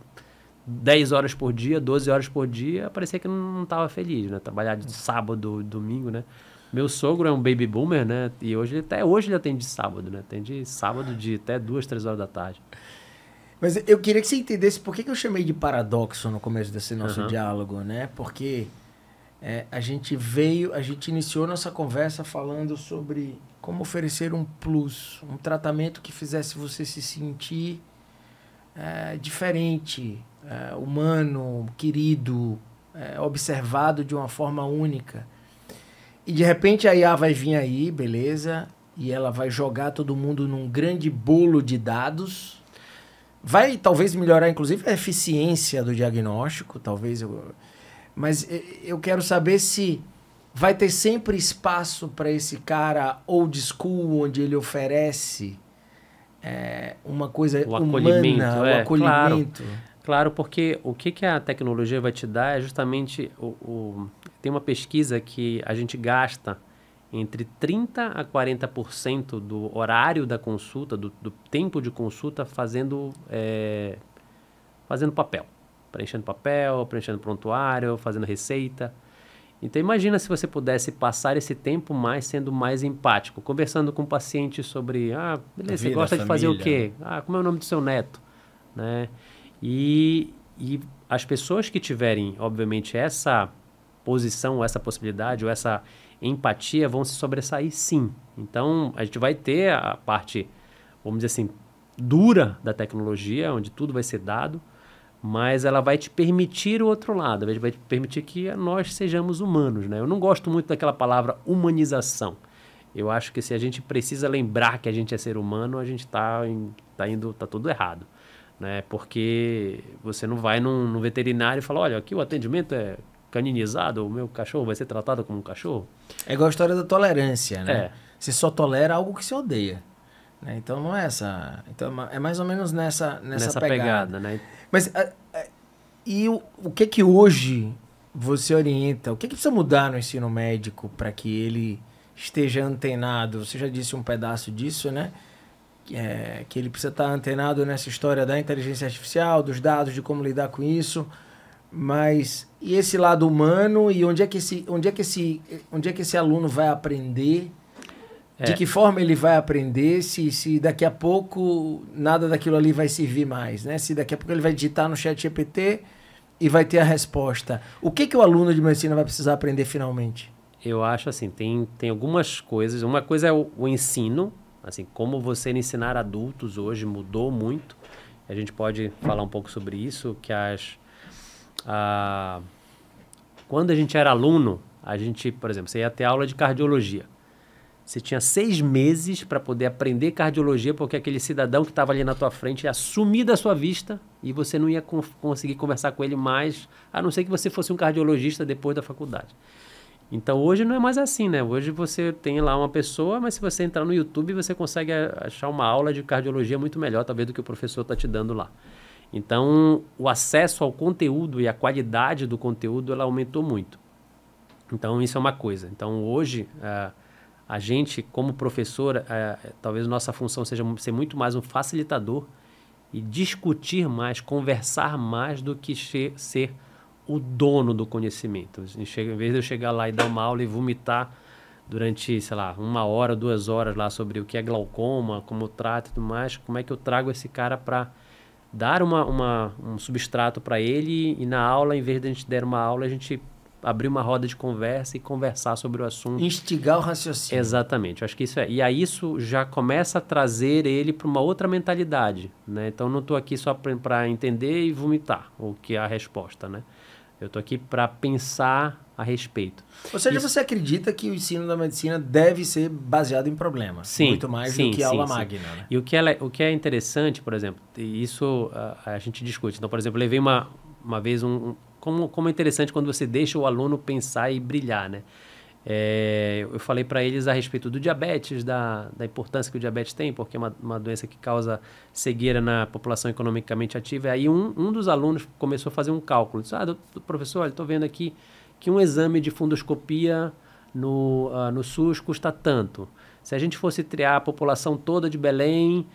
10 horas por dia, 12 horas por dia, parecia que não estava feliz, né? Trabalhar de sábado, domingo, né? Meu sogro é um baby boomer, né? E até hoje ele atende de sábado, né? Atende sábado de até 2, 3 horas da tarde. Mas eu queria que você entendesse por que eu chamei de paradoxo no começo desse nosso diálogo, né? Porque a gente iniciou nossa conversa falando sobre como oferecer um plus, um tratamento que fizesse você se sentir diferente, humano, querido, observado de uma forma única. E de repente a IA vai vir aí, beleza, e ela vai jogar todo mundo num grande bolo de dados. Vai talvez melhorar, inclusive, a eficiência do diagnóstico, mas eu quero saber se vai ter sempre espaço para esse cara old school, onde ele oferece uma coisa humana, o acolhimento. Claro. Claro, porque o que a tecnologia vai te dar é justamente... Tem uma pesquisa que a gente gasta entre 30% a 40% do horário da consulta, do tempo de consulta, fazendo papel. Preenchendo prontuário, fazendo receita. Então, imagina se você pudesse passar esse tempo mais sendo mais empático, conversando com o paciente sobre, beleza, você gosta de fazer o quê? Como é o nome do seu neto? Né? E as pessoas que tiverem, obviamente, essa posição, essa possibilidade ou essa empatia vão se sobressair, sim. Então, a gente vai ter a parte, vamos dizer assim, dura da tecnologia, onde tudo vai ser dado, mas ela vai te permitir o outro lado, vai te permitir que nós sejamos humanos, né? Eu não gosto muito daquela palavra humanização. Eu acho que se a gente precisa lembrar que a gente é ser humano, a gente tá tudo errado, né? Porque você não vai num veterinário e fala, olha, aqui o atendimento é caninizado, o meu cachorro vai ser tratado como um cachorro. É igual a história da tolerância, né? Você só tolera algo que se odeia. Né? Então não é essa... Então é mais ou menos nessa pegada, né? Mas e o que hoje você orienta? O que precisa mudar no ensino médico para que ele esteja antenado? Você já disse um pedaço disso, né? Que ele precisa estar antenado nessa história da inteligência artificial, dos dados, de como lidar com isso. Mas e esse lado humano, e onde é que esse aluno vai aprender? De que forma ele vai aprender, se daqui a pouco nada daquilo ali vai servir mais, né? Se daqui a pouco ele vai digitar no ChatGPT e vai ter a resposta. O que o aluno de medicina vai precisar aprender finalmente? Eu acho assim, tem algumas coisas. Uma coisa é o ensino, assim, como você ensinar adultos hoje mudou muito. A gente pode falar um pouco sobre isso, que quando a gente era aluno, a gente, por exemplo, você ia ter aula de cardiologia. Você tinha 6 meses para poder aprender cardiologia, porque aquele cidadão que estava ali na tua frente ia sumir da sua vista e você não ia conseguir conversar com ele mais, a não ser que você fosse um cardiologista depois da faculdade. Então, hoje não é mais assim, né? Hoje você tem lá uma pessoa, mas se você entrar no YouTube, você consegue achar uma aula de cardiologia muito melhor, talvez, do que o professor está te dando lá. Então, o acesso ao conteúdo e a qualidade do conteúdo, ela aumentou muito. Então, isso é uma coisa. Então, hoje... a gente, como professor, talvez nossa função seja ser muito mais um facilitador e discutir mais, conversar mais do que ser o dono do conhecimento. Em vez de eu chegar lá e dar uma aula e vomitar durante, sei lá, 1 hora, 2 horas lá sobre o que é glaucoma, como eu trato e tudo mais, como é que eu trago esse cara para dar um substrato para ele e na aula, em vez de a gente der uma aula, a gente abrir uma roda de conversa e conversar sobre o assunto. Instigar o raciocínio. Exatamente, eu acho que isso é. E aí isso já começa a trazer ele para uma outra mentalidade, né? Então, eu não estou aqui só para entender e vomitar o que é a resposta, né? Eu estou aqui para pensar a respeito. Ou seja, você acredita que o ensino da medicina deve ser baseado em problemas? Sim. Muito mais do que aula magna, né? E o que é interessante, por exemplo, isso a gente discute. Então, por exemplo, eu levei uma vez como é interessante quando você deixa o aluno pensar e brilhar, né? Eu falei para eles a respeito do diabetes, da importância que o diabetes tem, porque é uma doença que causa cegueira na população economicamente ativa. E aí um dos alunos começou a fazer um cálculo. Disse, professor, estou vendo aqui que um exame de fundoscopia no SUS custa tanto. Se a gente fosse triar a população toda de Belém,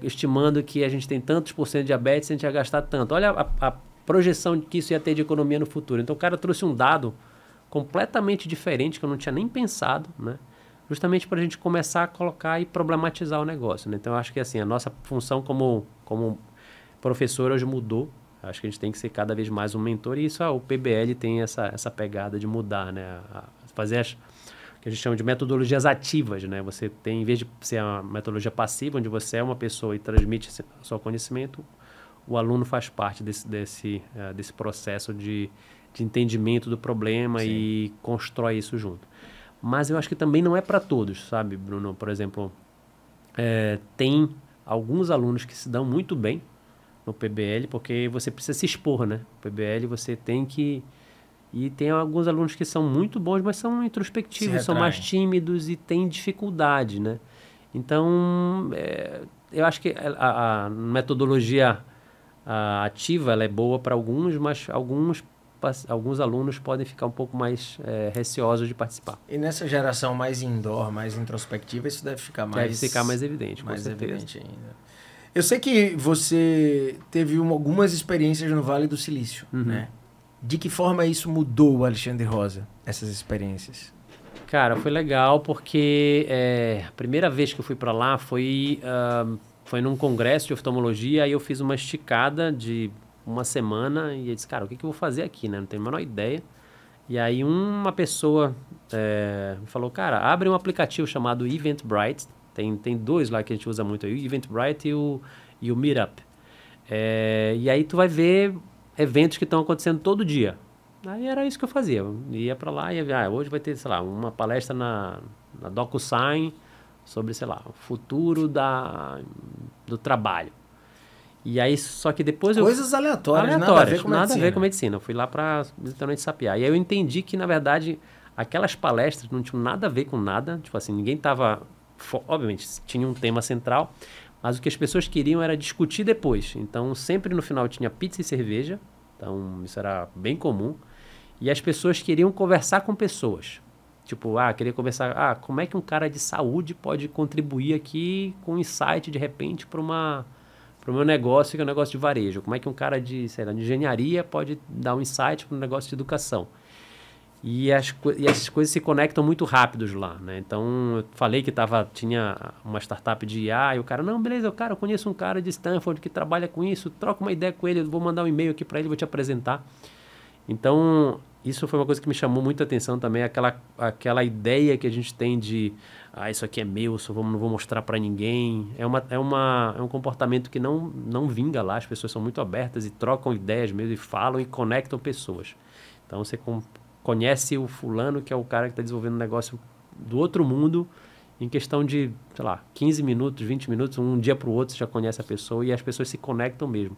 estimando que a gente tem tantos % de diabetes, a gente ia gastar tanto. Olha a projeção que isso ia ter de economia no futuro. Então, o cara trouxe um dado completamente diferente, que eu não tinha nem pensado, né? Justamente para a gente começar a colocar e problematizar o negócio, né? Então, eu acho que assim, a nossa função como professor hoje mudou. Acho que a gente tem que ser cada vez mais um mentor, e isso o PBL tem essa pegada de mudar, né? Fazer o que a gente chama de metodologias ativas, né? Você tem, em vez de ser uma metodologia passiva, onde você é uma pessoa e transmite seu conhecimento, o aluno faz parte desse processo de entendimento do problema. Sim. E constrói isso junto. Mas eu acho que também não é para todos, sabe, Bruno? Por exemplo, tem alguns alunos que se dão muito bem no PBL, porque você precisa se expor, né? O PBL você tem que... E tem alguns alunos que são muito bons, mas são introspectivos, são mais tímidos e têm dificuldade, né? Então, eu acho que a metodologia ativa, ela é boa para alguns, mas alguns alunos podem ficar um pouco mais receosos de participar. E nessa geração mais indoor, mais introspectiva, isso deve ficar mais evidente, mais com certeza. evidente ainda. Eu sei que você teve algumas experiências no Vale do Silício, né? De que forma isso mudou o Alexandre Rosa, essas experiências? Cara, foi legal porque a primeira vez que eu fui para lá foi num congresso de oftalmologia, aí eu fiz uma esticada de uma semana e eu disse, cara, o que eu vou fazer aqui, né? Não tenho a menor ideia. E aí uma pessoa me falou, cara, abre um aplicativo chamado Eventbrite. Tem dois lá que a gente usa muito, o Eventbrite e o Meetup. E aí tu vai ver eventos que estão acontecendo todo dia. Aí era isso que eu fazia. Eu ia para lá e hoje vai ter, sei lá, uma palestra na DocuSign sobre, sei lá, o futuro do trabalho. E aí, só que depois Coisas aleatórias, nada a ver com medicina. Eu fui lá para literalmente sapear. E aí eu entendi que, na verdade, aquelas palestras não tinham nada a ver com nada. Tipo assim, ninguém estava... Obviamente, tinha um tema central, mas o que as pessoas queriam era discutir depois. Então, sempre no final tinha pizza e cerveja. Então, isso era bem comum. E as pessoas queriam conversar com pessoas. Tipo, queria conversar... como é que um cara de saúde pode contribuir aqui com um insight, de repente, para o meu negócio, que é um negócio de varejo? Como é que um cara de engenharia pode dar um insight para um negócio de educação? E as coisas se conectam muito rápidos lá, né? Então, eu falei que tinha uma startup de IA, e o cara, não, beleza, eu conheço um cara de Stanford que trabalha com isso, troca uma ideia com ele, eu vou mandar um e-mail aqui para ele, vou te apresentar. Então, isso foi uma coisa que me chamou muita atenção também, aquela ideia que a gente tem de, isso aqui é meu, não vou mostrar para ninguém. É um comportamento que não vinga lá, as pessoas são muito abertas e trocam ideias mesmo, e falam e conectam pessoas. Então, você conhece o fulano, que é o cara que está desenvolvendo um negócio do outro mundo, em questão de, sei lá, 15 minutos, 20 minutos, um dia para o outro você já conhece a pessoa e as pessoas se conectam mesmo.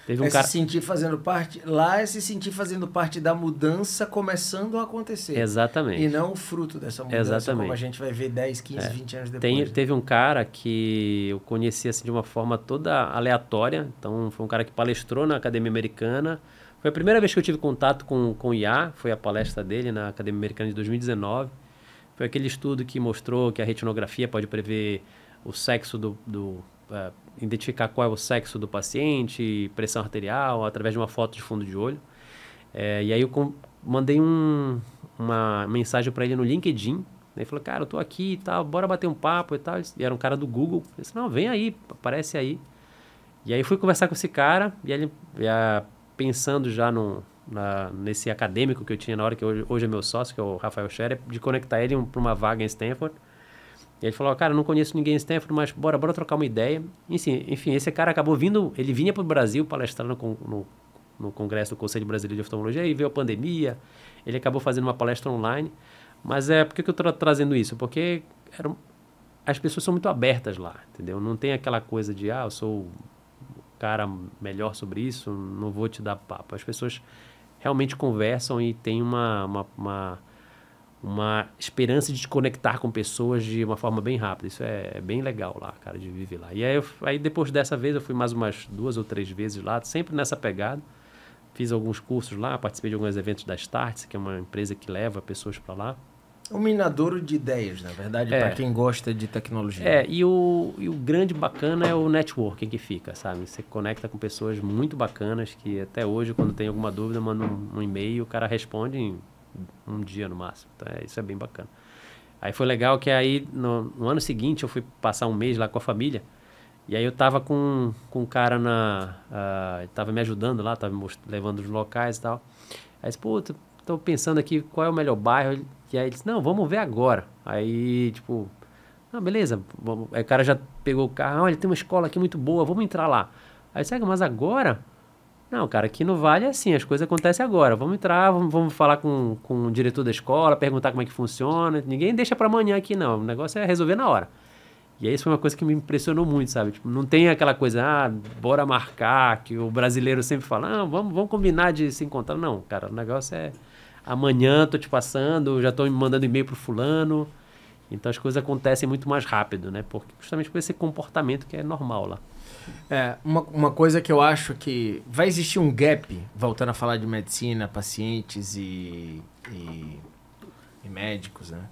Se sentir fazendo parte, lá é se sentir fazendo parte da mudança começando a acontecer. Exatamente. E não o fruto dessa mudança, como a gente vai ver 10, 15, 20 anos depois. Teve um cara que eu conheci assim, de uma forma toda aleatória. Então, foi um cara que palestrou na Academia Americana. Foi a primeira vez que eu tive contato com IA, foi a palestra dele na Academia Americana de 2019. Foi aquele estudo que mostrou que a retinografia pode prever o sexo identificar qual é o sexo do paciente, pressão arterial, através de uma foto de fundo de olho. E aí eu mandei uma mensagem para ele no LinkedIn. Ele falou, cara, eu tô aqui e tal, bora bater um papo e tal. E era um cara do Google. Ele disse, não, vem aí, aparece aí. E aí fui conversar com esse cara, e ele, pensando já nesse acadêmico que eu tinha na hora, que hoje é meu sócio, que é o Rafael Scherer, de conectar ele para uma vaga em Stanford. E ele falou, cara, não conheço ninguém em Stanford, mas bora trocar uma ideia. Enfim, esse cara acabou vindo, ele vinha para o Brasil palestrar no Congresso do Conselho Brasileiro de Oftalmologia, e veio a pandemia, ele acabou fazendo uma palestra online. Mas por que eu estou trazendo isso? Porque as pessoas são muito abertas lá, entendeu? Não tem aquela coisa de, eu sou o cara melhor sobre isso, não vou te dar papo. As pessoas realmente conversam e tem uma esperança de te conectar com pessoas de uma forma bem rápida. Isso é bem legal lá, cara, de viver lá. E aí depois dessa vez eu fui mais umas 2 ou 3 vezes lá, sempre nessa pegada. Fiz alguns cursos lá, participei de alguns eventos da Startse, que é uma empresa que leva pessoas para lá. Um minadouro de ideias, na verdade, para quem gosta de tecnologia. E o grande bacana é o networking que fica, sabe? Você conecta com pessoas muito bacanas que até hoje, quando tem alguma dúvida, manda um e-mail, o cara responde em um dia no máximo. Então, isso é bem bacana. Aí foi legal que aí, no ano seguinte, eu fui passar um mês lá com a família. E aí eu tava com um cara ele tava me ajudando lá, tava me levando os locais e tal. Aí eu disse, pô, tô pensando aqui qual é o melhor bairro. E aí ele disse, não, vamos ver agora. Aí, tipo, beleza. Aí o cara já pegou o carro, olha, tem uma escola aqui muito boa, vamos entrar lá. Aí eu disse, mas agora? Não, cara, aqui no Vale é assim, as coisas acontecem agora. Vamos entrar, vamos falar com o diretor da escola, perguntar como é que funciona. Ninguém deixa para amanhã aqui, não. O negócio é resolver na hora. E aí isso foi uma coisa que me impressionou muito, sabe? Tipo, não tem aquela coisa, bora marcar, que o brasileiro sempre fala, vamos combinar de se encontrar. Não, cara, o negócio é amanhã, tô te passando, já tô me mandando e-mail pro fulano. Então as coisas acontecem muito mais rápido, né? Justamente por esse comportamento que é normal lá. Uma coisa que eu acho que vai existir um gap, voltando a falar de medicina, pacientes e médicos, né?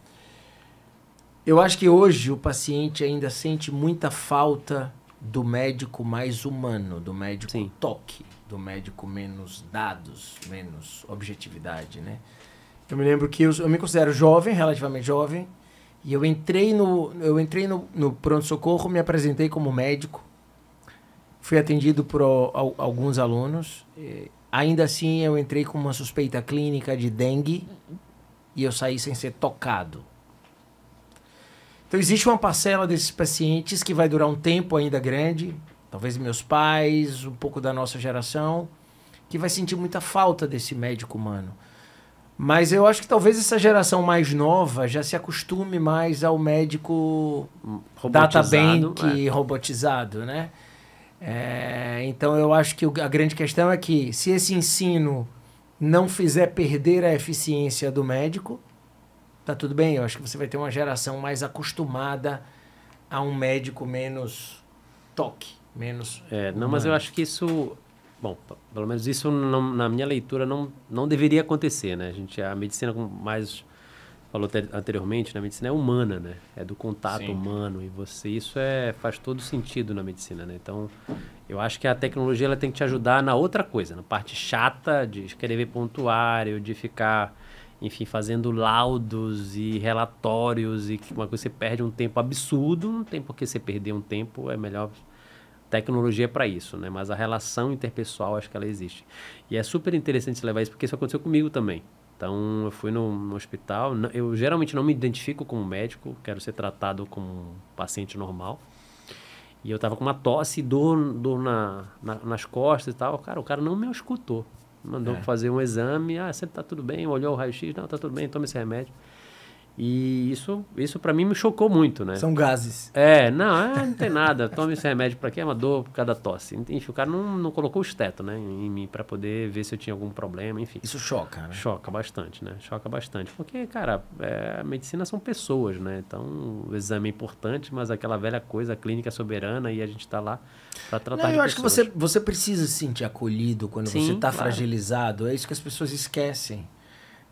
Eu acho que hoje o paciente ainda sente muita falta do médico mais humano, do médico Sim. toque, do médico menos dados, menos objetividade, né? Eu me lembro que eu me considero jovem, relativamente jovem, e eu entrei no pronto-socorro, me apresentei como médico, fui atendido por alguns alunos, ainda assim eu entrei com uma suspeita clínica de dengue e eu saí sem ser tocado. Então existe uma parcela desses pacientes que vai durar um tempo ainda grande, talvez meus pais, um pouco da nossa geração, que vai sentir muita falta desse médico humano. Mas eu acho que talvez essa geração mais nova já se acostume mais ao médico databank robotizado, né? Então eu acho que a grande questão é que se esse ensino não fizer perder a eficiência do médico, tá tudo bem. Eu acho que você vai ter uma geração mais acostumada a um médico menos toque, menos Não, mas eu acho que isso... Bom, pelo menos isso na minha leitura não deveria acontecer, né? A medicina, como mais falou anteriormente, a medicina é humana, né? É do contato Sim. humano e isso faz todo sentido na medicina, né? Então, eu acho que a tecnologia ela tem que te ajudar na outra coisa, na parte chata de escrever pontuário, de ficar, enfim, fazendo laudos e relatórios e que uma coisa você perde um tempo absurdo, não tem por que você perder um tempo, é melhor... Tecnologia para isso, né? Mas a relação interpessoal, acho que ela existe. E é super interessante você levar isso, porque isso aconteceu comigo também. Então, eu fui no hospital, eu geralmente não me identifico como médico, quero ser tratado como um paciente normal. E eu tava com uma tosse e dor nas costas e tal. Cara, o cara não me escutou. Mandou fazer um exame, sempre tá tudo bem, olhou o raio-x, não, tá tudo bem, toma esse remédio. E isso para mim me chocou muito, né? São gases. Não tem nada. Toma esse remédio para quê? É uma dor por causa da tosse. Enfim, o cara não colocou o esteto, né, em mim para poder ver se eu tinha algum problema, enfim. Isso choca, né? Choca bastante, né? Choca bastante. Porque, cara, a medicina são pessoas, né? Então, o exame é importante, mas aquela velha coisa, a clínica é soberana e a gente tá lá para tratar de pessoas. Eu acho que você precisa se sentir acolhido quando você está fragilizado. É isso que as pessoas esquecem,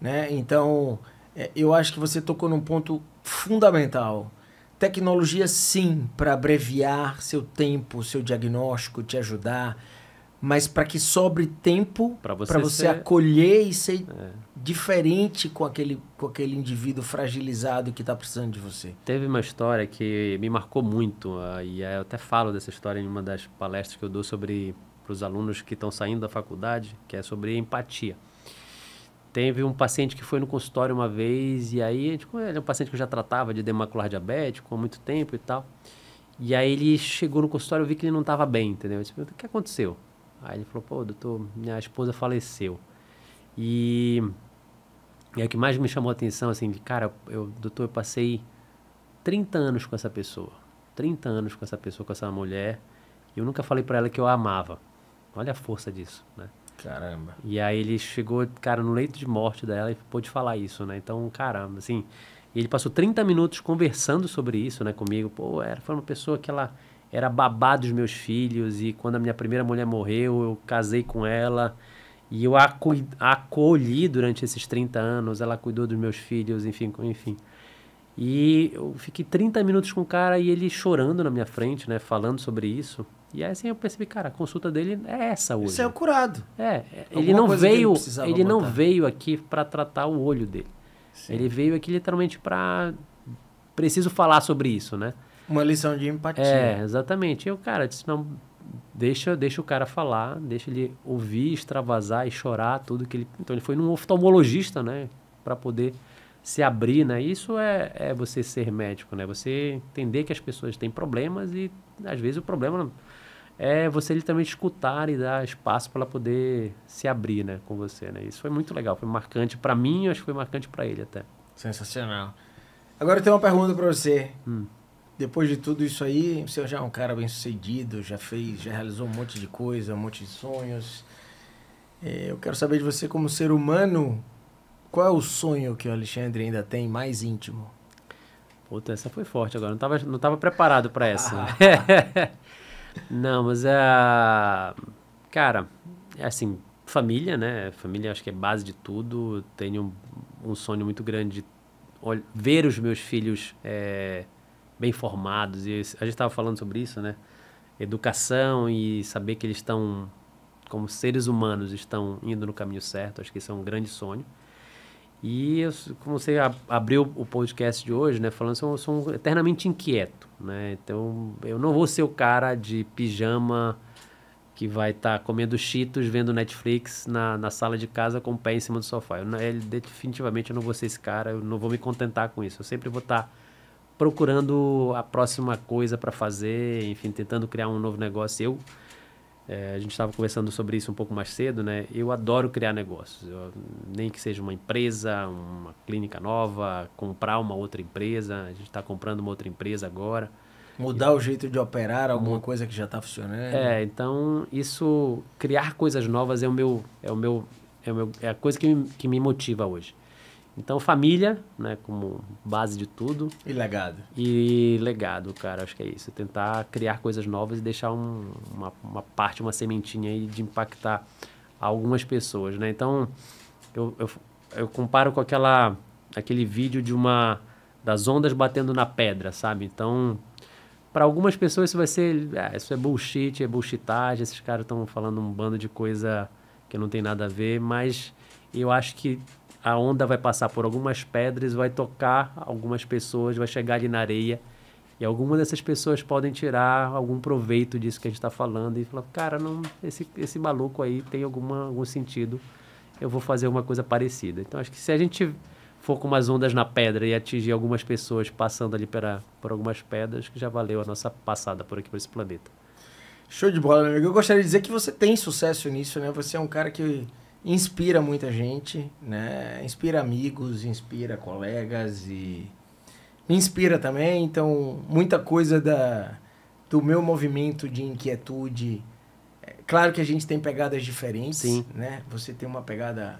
né? Então... eu acho que você tocou num ponto fundamental. Tecnologia, sim, para abreviar seu tempo, seu diagnóstico, te ajudar, mas para que sobre tempo para você acolher e ser diferente com aquele indivíduo fragilizado que está precisando de você. Teve uma história que me marcou muito, e eu até falo dessa história em uma das palestras que eu dou para os alunos que estão saindo da faculdade, que é sobre empatia. Teve um paciente que foi no consultório uma vez, e aí, ele é um paciente que eu já tratava de edema macular diabético há muito tempo e tal. E aí ele chegou no consultório, eu vi que ele não estava bem, entendeu? Eu disse, o que aconteceu? Aí ele falou, pô, doutor, minha esposa faleceu. E o que mais me chamou a atenção, assim, cara, doutor, eu passei 30 anos com essa pessoa. 30 anos com essa pessoa, com essa mulher, e eu nunca falei para ela que eu a amava. Olha a força disso, né? Caramba. E aí ele chegou, cara, no leito de morte dela e pôde falar isso, né? Então, caramba, assim... ele passou 30 minutos conversando sobre isso, né, comigo. Pô, foi uma pessoa que ela era babá dos meus filhos e quando a minha primeira mulher morreu, eu casei com ela e eu a acolhi durante esses 30 anos. Ela cuidou dos meus filhos, enfim. E eu fiquei 30 minutos com o cara e ele chorando na minha frente, né, falando sobre isso. E aí, assim, eu percebi, cara, a consulta dele é essa hoje. Isso é o curado. Ele não veio aqui para tratar o olho dele. Sim. Ele veio aqui literalmente para... preciso falar sobre isso, né? Uma lição de empatia. Exatamente. E o cara disse, não, deixa o cara falar, deixa ele ouvir, extravasar e chorar tudo que ele... Então, ele foi num oftalmologista, né? Para poder se abrir, né? Isso é você ser médico, né? Você entender que as pessoas têm problemas e, às vezes, o problema... é você literalmente escutar e dar espaço para ela poder se abrir, né, com você, né? Isso foi muito legal, foi marcante para mim, acho que foi marcante para ele até. Sensacional. Agora eu tenho uma pergunta para você. Depois de tudo isso aí, você já é um cara bem sucedido, já realizou um monte de coisa, um monte de sonhos. Eu quero saber de você como ser humano, qual é o sonho que o Alexandre ainda tem mais íntimo? Puta, essa foi forte agora, não tava preparado para essa. Não, mas cara, é assim, família, né? Família acho que é base de tudo. Tenho um sonho muito grande de ver os meus filhos bem formados. E a gente estava falando sobre isso, né? Educação e saber que eles estão, como seres humanos, estão indo no caminho certo. Acho que esse é um grande sonho. E como você abriu o podcast de hoje, né, falando, eu sou eternamente inquieto, né? Então, eu não vou ser o cara de pijama que vai estar comendo Cheetos, vendo Netflix na sala de casa com o pé em cima do sofá. Definitivamente eu não vou ser esse cara, eu não vou me contentar com isso. Eu sempre vou estar procurando a próxima coisa para fazer, enfim, tentando criar um novo negócio. A gente estava conversando sobre isso um pouco mais cedo, né? Eu adoro criar negócios. Nem que seja uma empresa, uma clínica nova, comprar uma outra empresa. A gente está comprando uma outra empresa agora. Mudar o jeito de operar alguma coisa que já está funcionando. Então criar coisas novas é a coisa que me motiva hoje. Então, família, né, como base de tudo. E legado. E legado, cara, acho que é isso. Aquetentar criar coisas novas e deixar uma parte, uma sementinha aí de impactar algumas pessoas, né? Então, eu comparo com aquele vídeo das ondas batendo na pedra, sabe? Então, para algumas pessoas isso vai ser, isso é bullshit, é bullshitagem, esses caras estão falando um bando de coisa que não tem nada a ver, mas eu acho que a onda vai passar por algumas pedras, vai tocar algumas pessoas, vai chegar ali na areia. E algumas dessas pessoas podem tirar algum proveito disso que a gente está falando e falar, cara, esse maluco aí tem algum sentido, eu vou fazer uma coisa parecida. Então, acho que se a gente for com umas ondas na pedra e atingir algumas pessoas passando ali por algumas pedras, que já valeu a nossa passada por aqui, por esse planeta. Show de bola, meu amigo. Eu gostaria de dizer que você tem sucesso nisso, né? Você é um cara que inspira muita gente, né? Inspira amigos, inspira colegas e me inspira também. Então, muita coisa do meu movimento de inquietude. Claro que a gente tem pegadas diferentes, Sim. né? Você tem uma pegada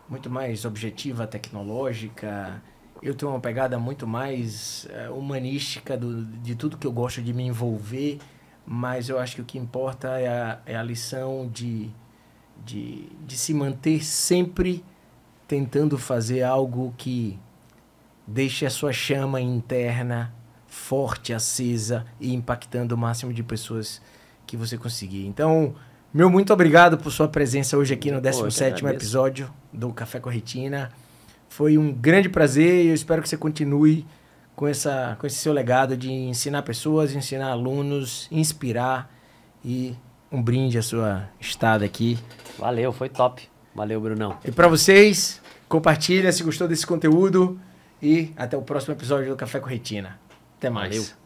muito mais objetiva, tecnológica. Eu tenho uma pegada muito mais humanística de tudo que eu gosto de me envolver. Mas eu acho que o que importa é a lição de se manter sempre tentando fazer algo que deixe a sua chama interna forte, acesa e impactando o máximo de pessoas que você conseguir. Então, muito obrigado por sua presença hoje aqui no 17º episódio do Café com Retina. Foi um grande prazer e eu espero que você continue com esse seu legado de ensinar pessoas, ensinar alunos, inspirar e um brinde à sua estada aqui. Valeu, foi top. Valeu, Brunão. E para vocês, compartilha se gostou desse conteúdo e até o próximo episódio do Café com Retina. Até mais. Valeu.